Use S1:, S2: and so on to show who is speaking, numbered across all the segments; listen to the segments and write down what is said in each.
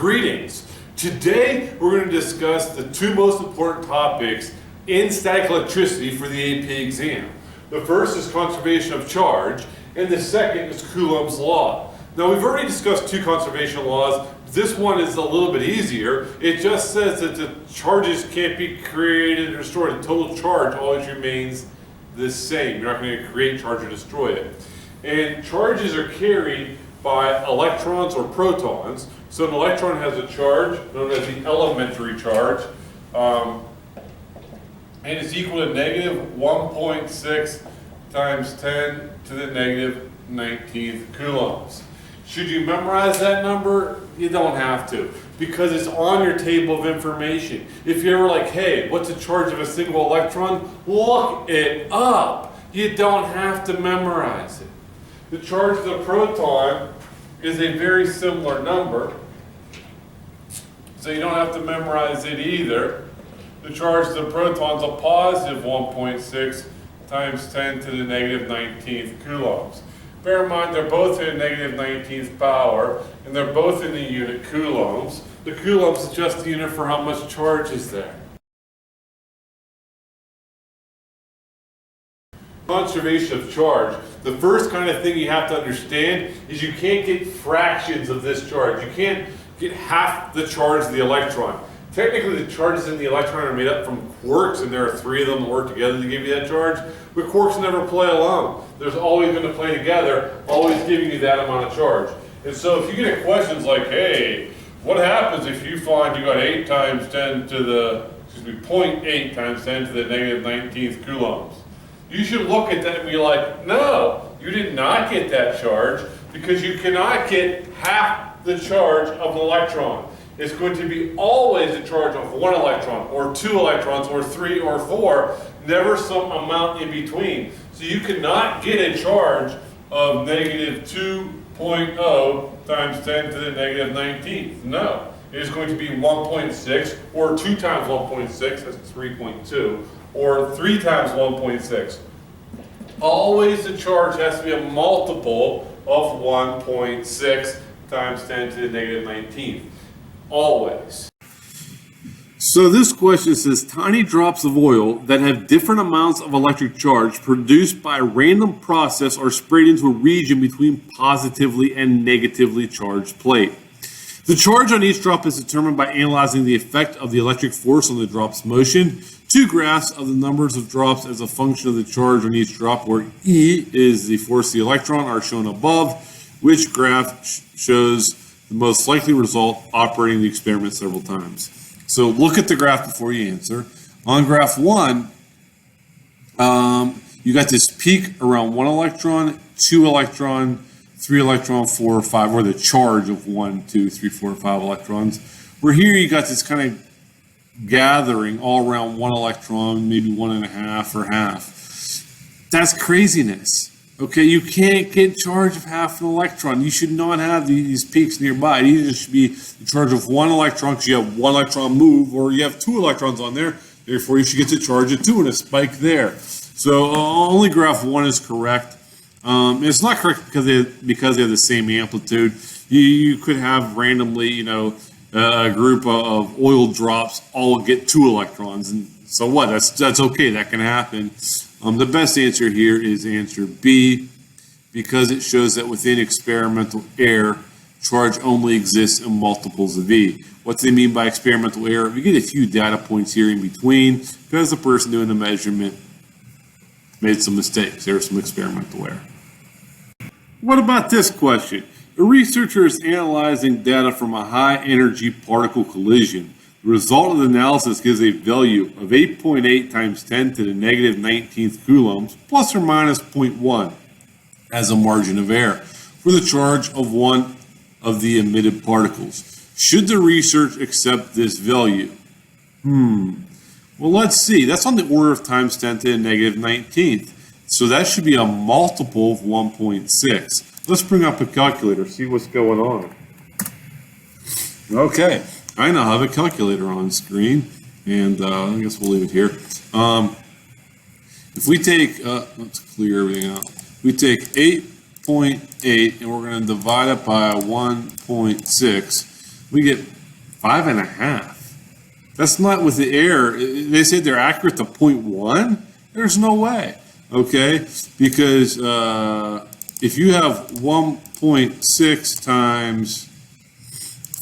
S1: Greetings. Today we're going to discuss the two most important topics in static electricity for the AP exam. The first is conservation of charge, and the second is Coulomb's law. Now we've already discussed two conservation laws. This one is a little bit easier. It just says that the charges can't be created or destroyed. The total charge always remains the same. You're not going to create charge or destroy it. And charges are carried by electrons or protons. So an electron has a charge known as the elementary charge, and it's equal to negative 1.6 times 10 to the negative 19th coulombs. Should you memorize that number? You don't have to, because it's on your table of information. If you're ever like, hey, what's the charge of a single electron? Look it up. You don't have to memorize it. The charge of the proton is a very similar number, so you don't have to memorize it either. The charge of the proton is a positive 1.6 times 10 to the negative 19th coulombs. Bear in mind they're both in negative 19th power, and they're both in the unit coulombs. The coulombs is just the unit for how much charge is there. Conservation of charge. The first kind of thing you have to understand is you can't get fractions of this charge. You can't get half the charge of the electron. Technically, the charges in the electron are made up from quarks, and there are three of them that work together to give you that charge. But quarks never play alone. There's always going to play together, always giving you that amount of charge. And so if you get questions like, hey, what happens if you find you got 8 times 10 to the, 0.8 times 10 to the negative 19th coulombs? You should look at that and be like, no, you did not get that charge, because you cannot get half the charge of an electron. It's going to be always a charge of 1 electron, or 2 electrons, or 3 or 4, never some amount in between. So you cannot get a charge of negative 2.0 times 10 to the negative 19th. No, it is going to be 1.6, or 2 times 1.6, that's 3.2, or 3 times 1.6. Always the charge has to be a multiple of 1.6 times 10 to the negative 19th. Always. So this question says, tiny drops of oil that have different amounts of electric charge produced by a random process are sprayed into a region between positively and negatively charged plate. The charge on each drop is determined by analyzing the effect of the electric force on the drop's motion. Two graphs of the numbers of drops as a function of the charge on each drop, where E is the force of the electron, are shown above. Which graph shows the most likely result operating the experiment several times? So look at the graph before you answer. On graph 1, you got this peak around 1 electron, 2 electron, 3 electron, 4 or 5, or the charge of 1, 2, 3, 4, 5 electrons. Where here you got this kind of gathering all around 1 electron, maybe 1.5 or half. That's craziness. Okay, you can't get charge of half an electron. You should not have these peaks nearby. It either should be the charge of 1 electron, because you have 1 electron move, or you have 2 electrons on there. Therefore, you should get the charge of 2 and a spike there. So only graph 1 is correct. It's not correct because they have the same amplitude. You could have randomly, a group of oil drops all get 2 electrons, and so what? That's okay. That can happen. The best answer here is answer B, because it shows that within experimental air, charge only exists in multiples of E. What do they mean by experimental air? We get a few data points here in between because the person doing the measurement made some mistakes. There's some experimental air. What about this question? A researcher is analyzing data from a high-energy particle collision. The result of the analysis gives a value of 8.8 times 10 to the negative 19th coulombs, plus or minus 0.1, as a margin of error for the charge of one of the emitted particles. Should the research accept this value? Well, let's see. That's on the order of times 10 to the negative 19th. So that should be a multiple of 1.6. Let's bring up a calculator, see what's going on. Okay, I now have a calculator on screen, and I guess we'll leave it here. If we take, let's clear everything out. We take 8.8 and we're going to divide it by 1.6. We get 5.5. That's not with the air. They say they're accurate to 0.1. There's no way, okay? Because if you have 1.6 times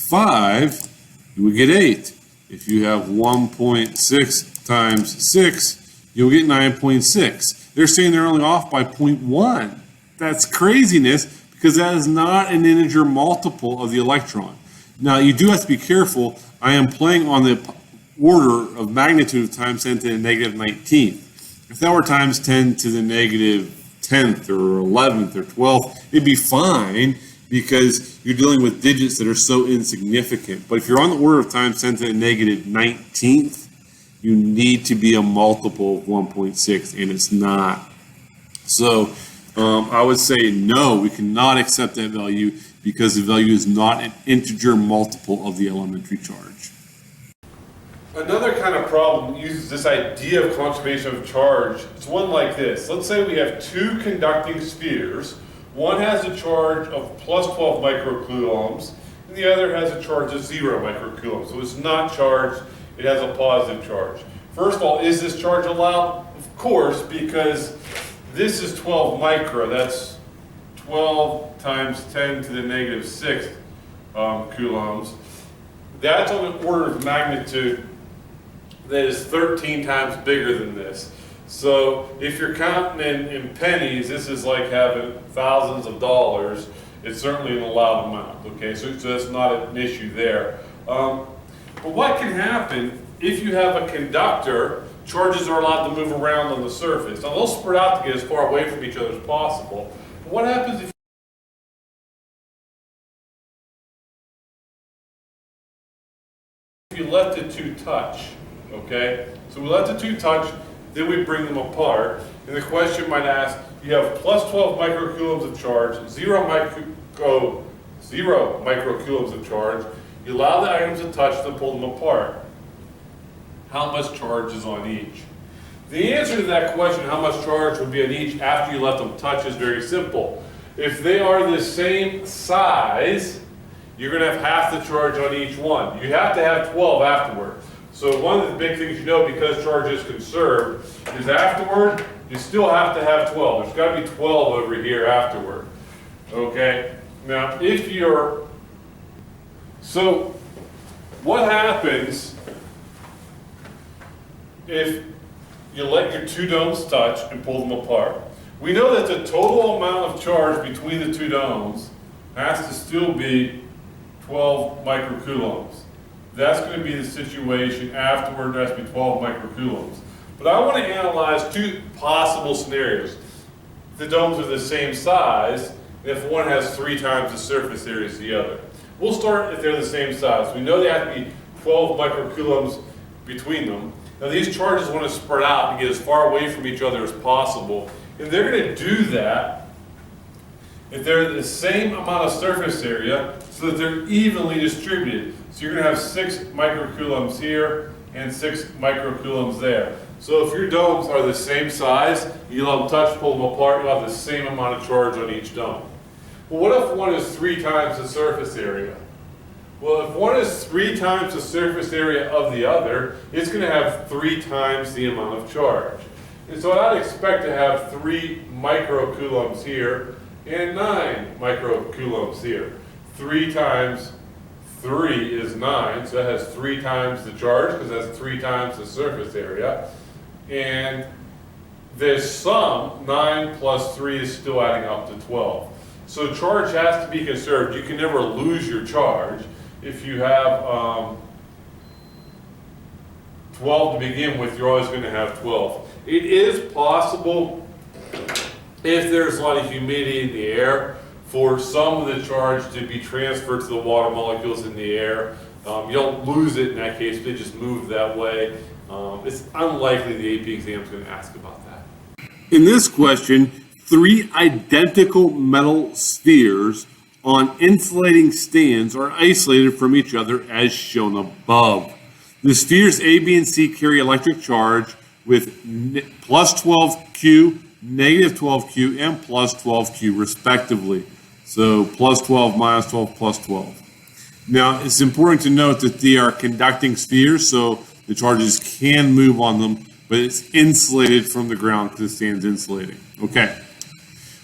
S1: 5, you would get 8. If you have 1.6 times 6, you'll get 9.6. They're saying they're only off by 0.1. That's craziness because that is not an integer multiple of the electron. Now, you do have to be careful. I am playing on the order of magnitude of times 10 to the negative 19th. If that were times 10 to the negative 10th or 11th or 12th, it'd be fine because you're dealing with digits that are so insignificant. But if you're on the order of times 10 to the negative 19th, you need to be a multiple of 1.6, and it's not. So I would say no, we cannot accept that value because the value is not an integer multiple of the elementary charge. Another kind of problem that uses this idea of conservation of charge is one like this. Let's say we have two conducting spheres. One has a charge of plus 12 microcoulombs, and the other has a charge of 0 microcoulombs. So it's not charged, it has a positive charge. First of all, is this charge allowed? Of course, because this is 12 micro. That's 12 times 10 to the negative 6 coulombs. That's on an order of magnitude that is 13 times bigger than this. So if you're counting in pennies, this is like having thousands of dollars. It's certainly an allowed amount, okay? So that's not an issue there. But what can happen if you have a conductor? Charges are allowed to move around on the surface. Now they'll spread out to get as far away from each other as possible. But what happens if you let the two touch? Okay, so we let the two touch, then we bring them apart. And the question might ask, you have plus 12 microcoulombs of charge, 0 microcoulombs of charge. You allow the items to touch, then pull them apart. How much charge is on each? The answer to that question, how much charge would be on each after you let them touch, is very simple. If they are the same size, you're going to have half the charge on each one. You have to have 12 afterward. So one of the big things you know, because charge is conserved, is afterward, you still have to have 12. There's got to be 12 over here afterward. Okay? Now, so what happens if you let your two domes touch and pull them apart? We know that the total amount of charge between the two domes has to still be 12 microcoulombs. That's going to be the situation afterward. It has to be 12 microcoulombs. But I want to analyze two possible scenarios. The domes are the same size, if one has 3 times the surface area as the other. We'll start if they're the same size. We know they have to be 12 microcoulombs between them. Now these charges want to spread out and get as far away from each other as possible. And they're going to do that if they're the same amount of surface area so that they're evenly distributed. So you're going to have 6 microcoulombs here and 6 microcoulombs there. So if your domes are the same size, you let them touch, pull them apart, you'll have the same amount of charge on each dome. Well, what if one is 3 times the surface area? Well, if one is 3 times the surface area of the other, it's going to have 3 times the amount of charge. And so I'd expect to have 3 microcoulombs here and 9 microcoulombs here. 3 times 3 is 9, so that has 3 times the charge because that's 3 times the surface area. And this sum, 9 plus 3, is still adding up to 12. So charge has to be conserved. You can never lose your charge. If you have 12 to begin with, you're always going to have 12. It is possible, if there's a lot of humidity in the air, for some of the charge to be transferred to the water molecules in the air. You don't lose it in that case, they just move that way. It's unlikely the AP exam is going to ask about that. In this question, 3 identical metal spheres on insulating stands are isolated from each other as shown above. The spheres A, B, and C carry electric charge with plus 12Q, negative 12Q, and plus 12Q respectively. So plus 12, minus 12, plus 12. Now, it's important to note that they are conducting spheres, so the charges can move on them, but it's insulated from the ground because it stands insulating. Okay.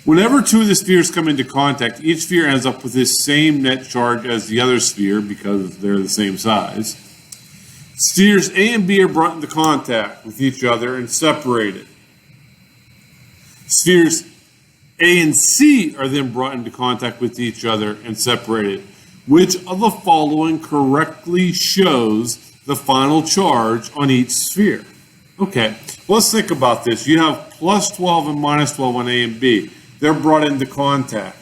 S1: Whenever two of the spheres come into contact, each sphere ends up with the same net charge as the other sphere because they're the same size. Spheres A and B are brought into contact with each other and separated. Spheres A and C are then brought into contact with each other and separated. Which of the following correctly shows the final charge on each sphere? Okay, let's think about this. You have plus 12 and minus 12 on A and B. They're brought into contact.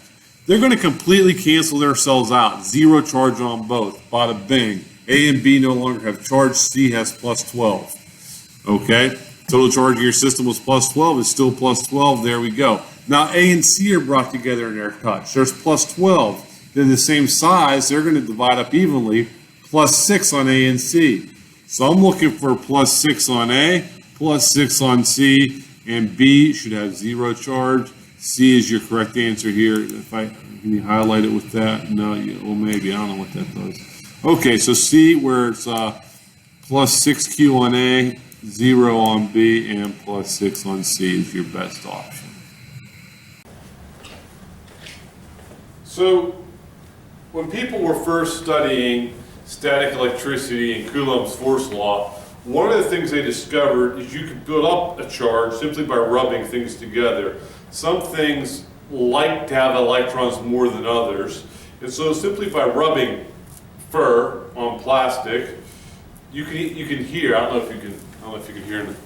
S1: They're going to completely cancel themselves out. Zero charge on both. Bada bing. A and B no longer have charge. C has plus 12. Okay, total charge of your system was plus 12. It's still plus 12. There we go. Now A and C are brought together and they're touched. There's plus 12. They're the same size. They're going to divide up evenly. Plus 6 on A and C. So I'm looking for plus 6 on A, plus 6 on C, and B should have zero charge. C is your correct answer here. Can you highlight it with that? No, well maybe, I don't know what that does. Okay, so C where it's plus 6Q on A, 0 on B, and plus 6 on C is your best option. So when people were first studying static electricity and Coulomb's force law, one of the things they discovered is you could build up a charge simply by rubbing things together. Some things like to have electrons more than others, and so simply by rubbing fur on plastic, you can hear. I don't know if you can hear.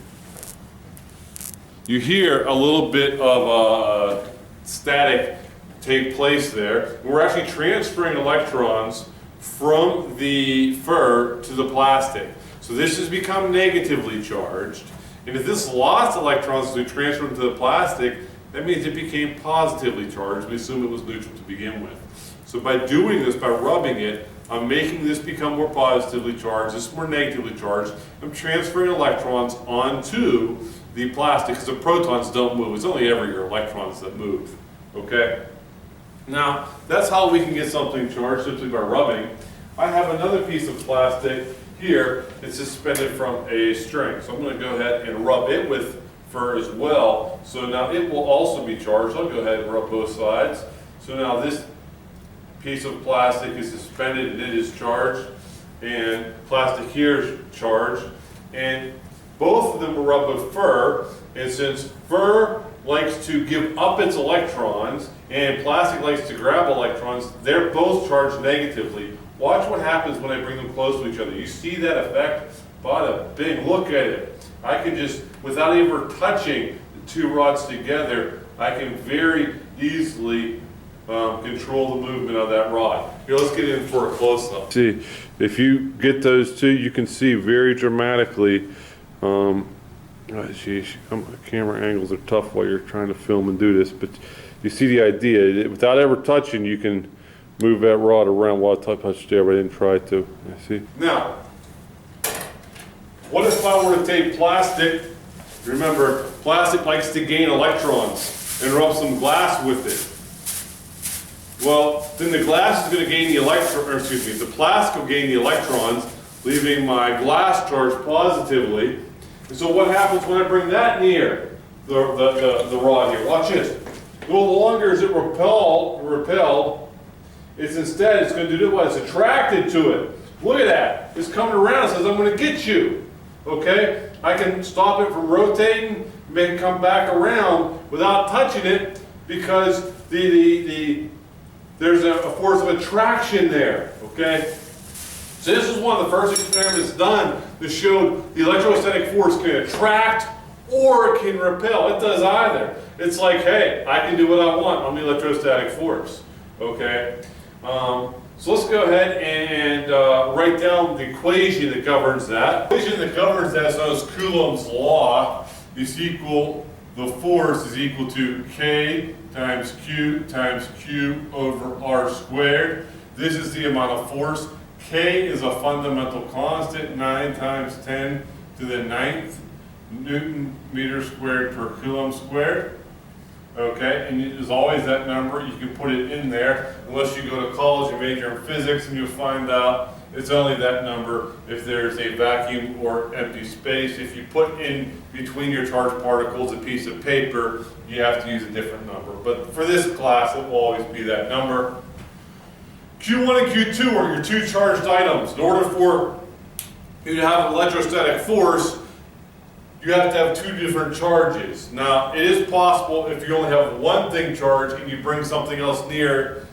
S1: You hear a little bit of static take place there. We're actually transferring electrons from the fur to the plastic. So this has become negatively charged. And if this lost electrons to transfer them to the plastic, that means it became positively charged. We assume it was neutral to begin with. So by doing this, by rubbing it, I'm making this become more positively charged, this more negatively charged. I'm transferring electrons onto the plastic because the protons don't move. It's only ever your electrons that move. Okay? Now, that's how we can get something charged, simply by rubbing. I have another piece of plastic here. It's suspended from a string. So I'm going to go ahead and rub it with fur as well. So now it will also be charged. I'll go ahead and rub both sides. So now this piece of plastic is suspended and it is charged. And plastic here is charged. And both of them are rubbed with fur. And since fur likes to give up its electrons and plastic likes to grab electrons, they're both charged negatively. Watch what happens when I bring them close to each other. You see that effect? Bada bing, look at it. I can just, without ever touching the two rods together, I can very easily control the movement of that rod. Here, let's get in for a close-up. See, if you get those two, you can see very dramatically. Camera angles are tough while you're trying to film and do this, but you see the idea. Without ever touching, you can move that rod around while I touched there, but I didn't try to. You see? Now, what if I were to take plastic? Remember, plastic likes to gain electrons and rub some glass with it. Well, then the glass is going to gain the the plastic will gain the electrons, leaving my glass charged positively. And so what happens when I bring that near the rod here? Watch this. No longer is it repelled. It's going to do what? It's attracted to it. Look at that. It's coming around and says, I'm going to get you. Okay? I can stop it from rotating, make it come back around without touching it because there's a force of attraction there. Okay? So this is one of the first experiments done that showed the electrostatic force can attract or it can repel. It does either. It's like, hey, I can do what I want on the electrostatic force. Okay? So let's go ahead and write down the equation that governs that. The equation that governs that is known as Coulomb's law. Is equal, the force is equal to K times Q over R squared. This is the amount of force. K is a fundamental constant, 9 times 10 to the 9th Newton meter squared per Coulomb squared. Okay, and there's always that number. You can put it in there unless you go to college and major in physics, and you'll find out it's only that number if there's a vacuum or empty space. If you put in between your charged particles a piece of paper, you have to use a different number. But for this class, it will always be that number. Q1 and Q2 are your two charged items. In order for you to have electrostatic force, you have to have two different charges. Now, it is possible if you only have one thing charged and you bring something else near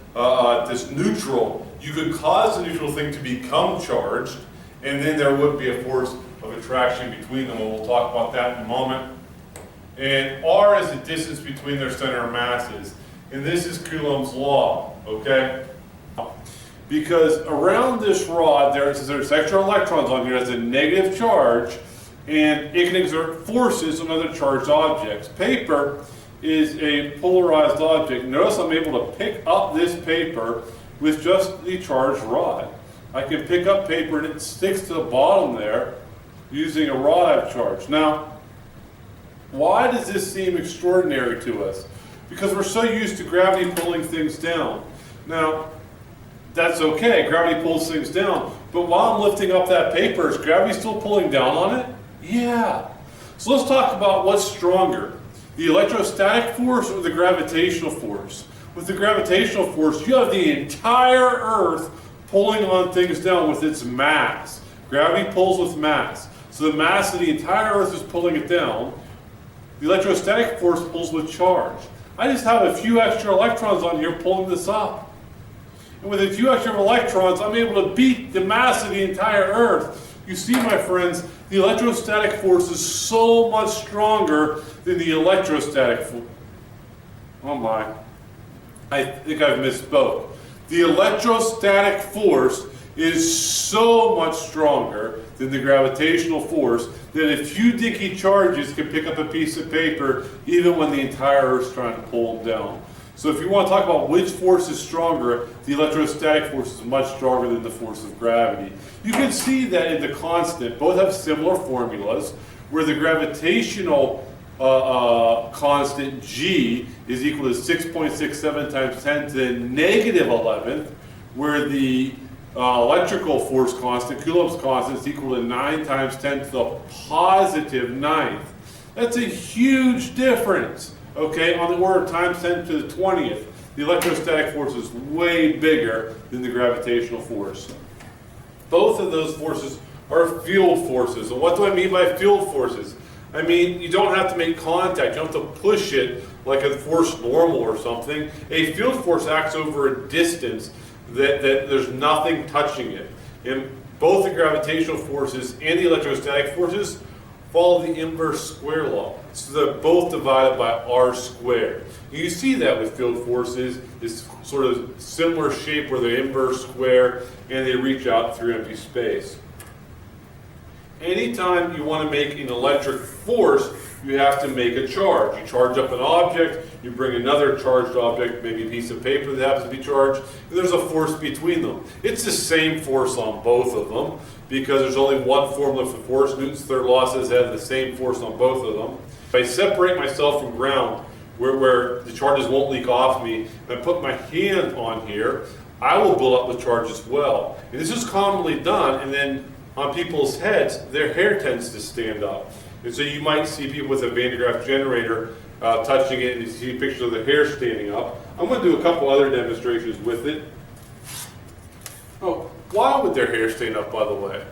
S1: this neutral, you could cause the neutral thing to become charged, and then there would be a force of attraction between them, and we'll talk about that in a moment. And R is the distance between their center of masses, and this is Coulomb's law, okay? Because around this rod, there's extra electrons on here, has a negative charge, and it can exert forces on other charged objects. Paper is a polarized object. Notice I'm able to pick up this paper with just the charged rod. I can pick up paper and it sticks to the bottom there using a rod I've charged. Now, why does this seem extraordinary to us? Because we're so used to gravity pulling things down. Now, that's okay, gravity pulls things down, but while I'm lifting up that paper, is gravity still pulling down on it? Yeah. So let's talk about what's stronger, the electrostatic force or the gravitational force. With the gravitational force, you have the entire Earth pulling on things down with its mass. Gravity pulls with mass. So the mass of the entire Earth is pulling it down. The electrostatic force pulls with charge. I just have a few extra electrons on here pulling this up. And with a few extra electrons, I'm able to beat the mass of the entire Earth. You see, my friends, the electrostatic force is so much stronger than the electrostatic force. Oh my. I think I've misspoke. The electrostatic force is so much stronger than the gravitational force that a few dinky charges can pick up a piece of paper even when the entire Earth's trying to pull them down. So if you want to talk about which force is stronger, the electrostatic force is much stronger than the force of gravity. You can see that in the constant. Both have similar formulas, where the gravitational constant G is equal to 6.67 times 10 to the negative 11th, where the electrical force constant, Coulomb's constant, is equal to 9 times 10 to the positive 9th. That's a huge difference, okay, on the order of times 10 to the 20th. The electrostatic force is way bigger than the gravitational force. Both of those forces are field forces. And what do I mean by field forces? I mean, you don't have to make contact. You don't have to push it like a force normal or something. A field force acts over a distance that there's nothing touching it. And both the gravitational forces and the electrostatic forces follow the inverse square law. So they're both divided by r squared. You see that with field forces, this sort of similar shape where they're inverse square and they reach out through empty space. Anytime you want to make an electric force, you have to make a charge. You charge up an object, you bring another charged object, maybe a piece of paper that happens to be charged, and there's a force between them. It's the same force on both of them because there's only one formula for force. Newton's third law says they have the same force on both of them. If I separate myself from ground where the charges won't leak off me, and I put my hand on here, I will build up the charge as well. And this is commonly done, and then on people's heads, their hair tends to stand up. And so you might see people with a Van de Graaff generator touching it, and you see pictures of their hair standing up. I'm going to do a couple other demonstrations with it. Oh, why would their hair stand up, by the way?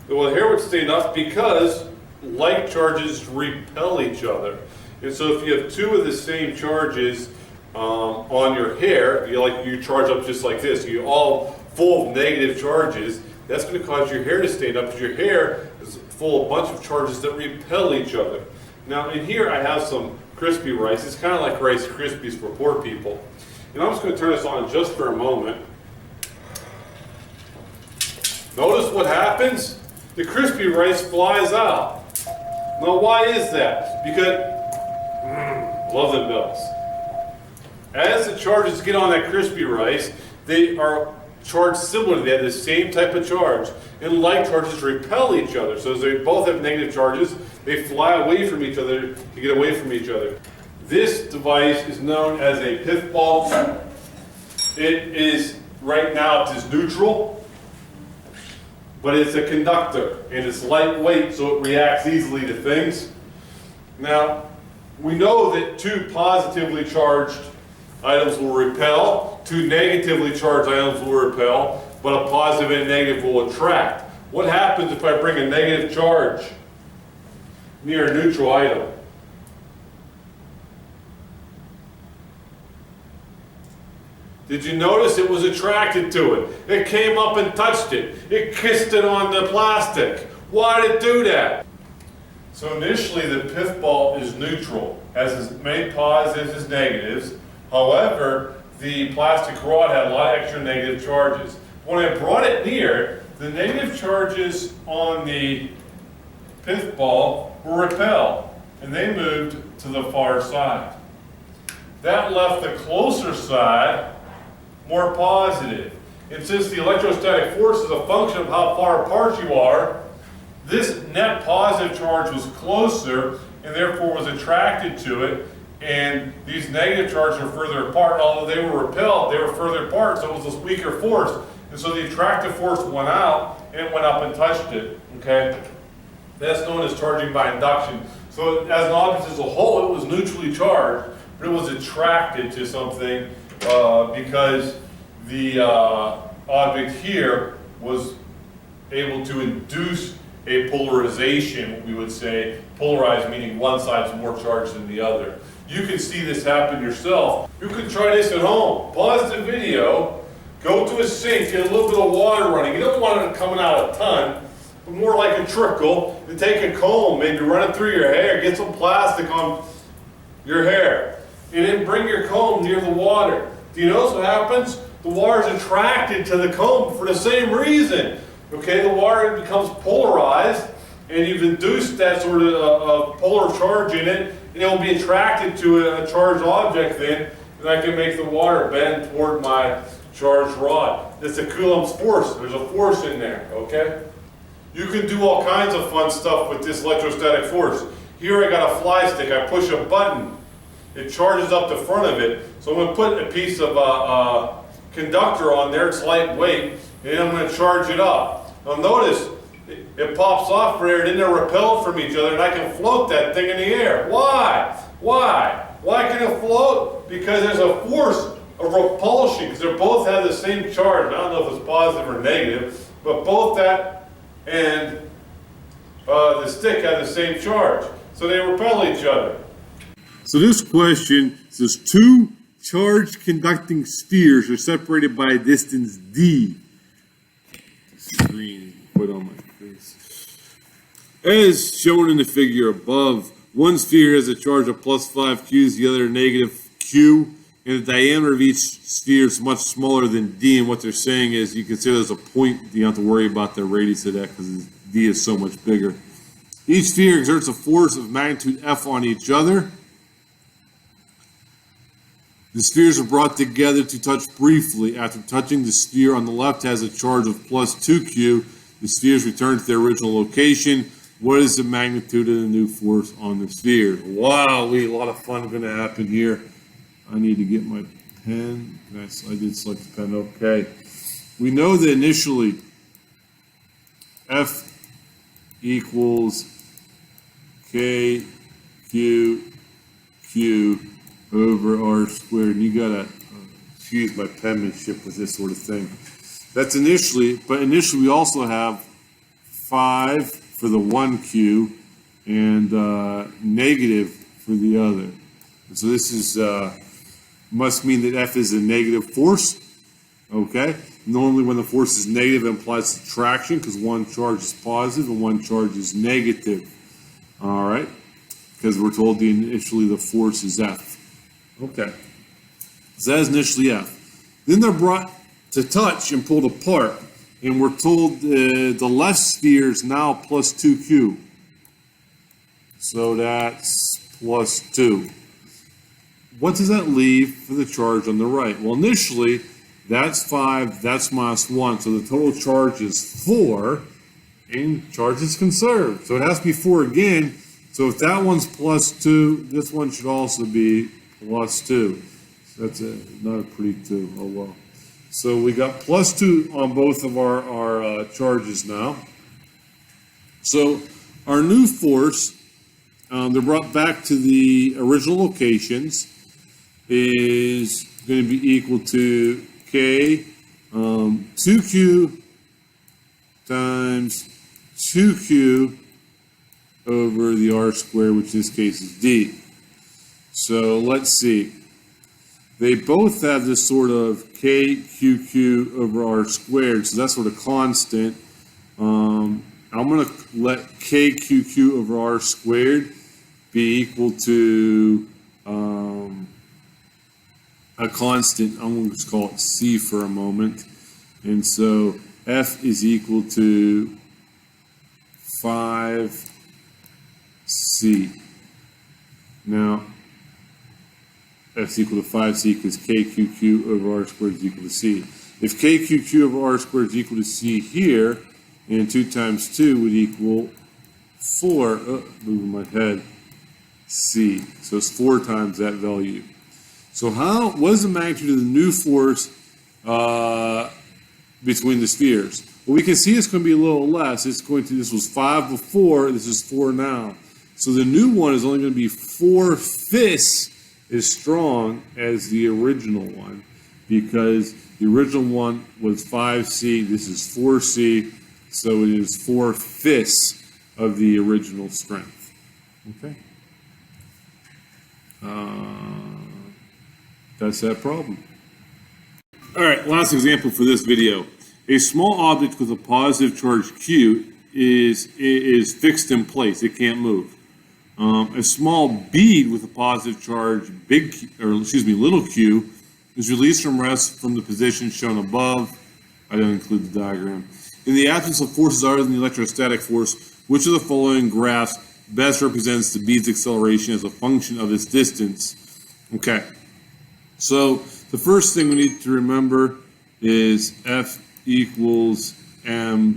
S1: Well, the hair would stand up because like charges repel each other. And so if you have two of the same charges on your hair, you charge up just like this, you're all full of negative charges, that's going to cause your hair to stand up because your hair is full of a bunch of charges that repel each other. Now in here I have some crispy rice. It's kind of like Rice Krispies for poor people. And I'm just going to turn this on just for a moment. Notice what happens? The crispy rice flies out. Now why is that? Because, love them bells. As the charges get on that crispy rice, they are charged similarly. They have the same type of charge. And like charges repel each other. So as they both have negative charges, they fly away from each other to get away from each other. This device is known as a pith ball. It is, right now, it is neutral, but it's a conductor, and it's lightweight, so it reacts easily to things. Now, we know that two positively charged items will repel, two negatively charged items will repel, but a positive and negative will attract. What happens if I bring a negative charge near a neutral item? Did you notice it was attracted to it? It came up and touched it. It kissed it on the plastic. Why did it do that? So initially the pith ball is neutral, has as many positives as negatives. However, the plastic rod had a lot of extra negative charges. When I brought it near, the negative charges on the pith ball were repelled, and they moved to the far side. That left the closer side more positive. And since the electrostatic force is a function of how far apart you are, this net positive charge was closer and therefore was attracted to it, and these negative charges were further apart. Although they were repelled, they were further apart, so it was a weaker force. And so the attractive force went out and it went up and touched it. Okay? That's known as charging by induction. So as an object as a whole, it was neutrally charged, but it was attracted to something because the object here was able to induce a polarization, we would say. Polarized meaning one side's more charged than the other. You can see this happen yourself. You can try this at home. Pause the video, go to a sink, get a little bit of water running. You don't want it coming out a ton, but more like a trickle. And take a comb, maybe run it through your hair, get some plastic on your hair, and then bring your comb near the water. Do you notice what happens? The water is attracted to the comb for the same reason. Okay, the water becomes polarized, and you've induced that sort of polar charge in it, and it will be attracted to a charged object then, and I can make the water bend toward my charged rod. It's a Coulomb's force. There's a force in there, okay? You can do all kinds of fun stuff with this electrostatic force. Here I got a fly stick. I push a button. It charges up the front of it. So I'm going to put a piece of conductor on there. It's lightweight, and I'm going to charge it up. Now notice, it pops off for air, and then they're repelled from each other, and I can float that thing in the air. Why? Why? Why can it float? Because there's a force of repulsion, because they both have the same charge. I don't know if it's positive or negative, but both that and the stick have the same charge. So they repel each other. So this question says two charged conducting spheres are separated by a distance d. Screen put on my face. As shown in the figure above, one sphere has a charge of plus 5 q's, the other negative q, and the diameter of each sphere is much smaller than d. And what they're saying is you consider there's a point, you don't have to worry about the radius of that because d is so much bigger. Each sphere exerts a force of magnitude F on each other. The spheres are brought together to touch briefly. After touching, the sphere on the left has a charge of plus 2q. The spheres return to their original location. What is the magnitude of the new force on the sphere? Wow, a lot of fun going to happen here. I need to get my pen. I did select the pen. Okay. We know that initially F equals K Q Q over R squared. And you gotta excuse my penmanship with this sort of thing. That's initially, but initially we also have 5 for the one Q and negative for the other. And so this is must mean that F is a negative force. Okay. Normally when the force is negative, it implies attraction because one charge is positive and one charge is negative. All right. Because we're told initially the force is F. Okay. So that is initially F. Then they're brought to touch and pulled apart. And we're told the left sphere is now plus 2q. So that's plus 2. What does that leave for the charge on the right? Well, initially, that's 5, that's minus 1. So the total charge is 4, and charge is conserved. So it has to be 4 again, So if that one's plus 2, this one should also be plus 2. So that's not a pretty 2. Oh well. So we got plus 2 on both of our charges now. So our new force, they're brought back to the original locations, is going to be equal to K 2Q times 2Q over the R squared, which in this case is D. So let's see. They both have this sort of KQQ over R squared, so that's sort of constant. I'm going to let KQQ over R squared be equal to a constant. I'm going to just call it C for a moment. And so F is equal to 5C. Now, F is equal to 5C because KQQ over R squared is equal to C. If KQQ over R squared is equal to C here, and 2 times 2 would equal 4, moving my head, C. So it's 4 times that value. So what is the magnitude of the new force between the spheres? Well, we can see it's going to be a little less. This was 5 before, this is 4 now. So the new one is only going to be 4/5 as strong as the original one, because the original one was 5C, this is 4C, so it is 4/5 of the original strength. Okay. That's that problem. All right, last example for this video. A small object with a positive charge Q is fixed in place. It can't move. A small bead with a positive charge, little q, is released from rest from the position shown above. I don't include the diagram. In the absence of forces other than the electrostatic force, which of the following graphs best represents the bead's acceleration as a function of its distance? Okay, so the first thing we need to remember is F equals ma.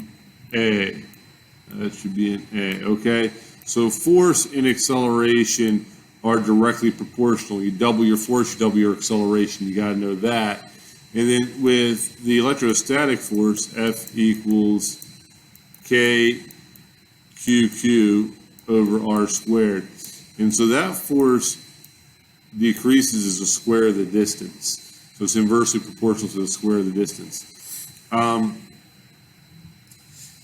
S1: That should be an A, okay? So force and acceleration are directly proportional. You double your force, you double your acceleration. You got to know that. And then with the electrostatic force, F equals KQQ over R squared. And so that force decreases as the square of the distance. So it's inversely proportional to the square of the distance.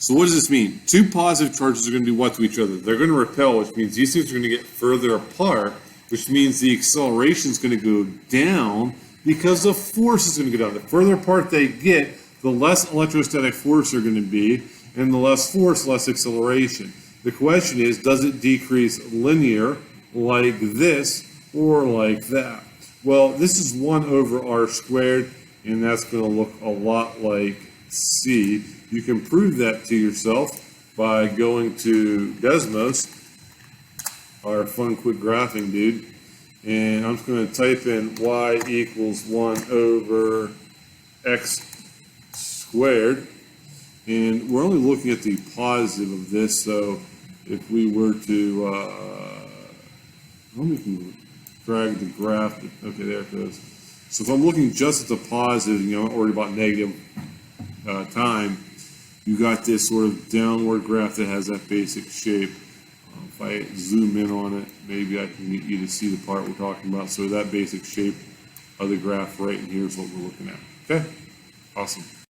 S1: So what does this mean? Two positive charges are going to do what to each other? They're going to repel, which means these things are going to get further apart, which means the acceleration is going to go down because the force is going to go down. The further apart they get, the less electrostatic force they're going to be, and the less force, less acceleration. The question is, does it decrease linear like this or like that? Well, this is 1 over R squared, and that's going to look a lot like C. You can prove that to yourself by going to Desmos, our fun quick graphing dude, and I'm just going to type in y equals 1 over x squared, and we're only looking at the positive of this, so if we were to, we can drag the graph, okay, there it goes. So if I'm looking just at the positive, I'm not worried about negative time, you got this sort of downward graph that has that basic shape. If I zoom in on it, maybe I can get you to see the part we're talking about. So that basic shape of the graph right in here is what we're looking at. Okay? Awesome.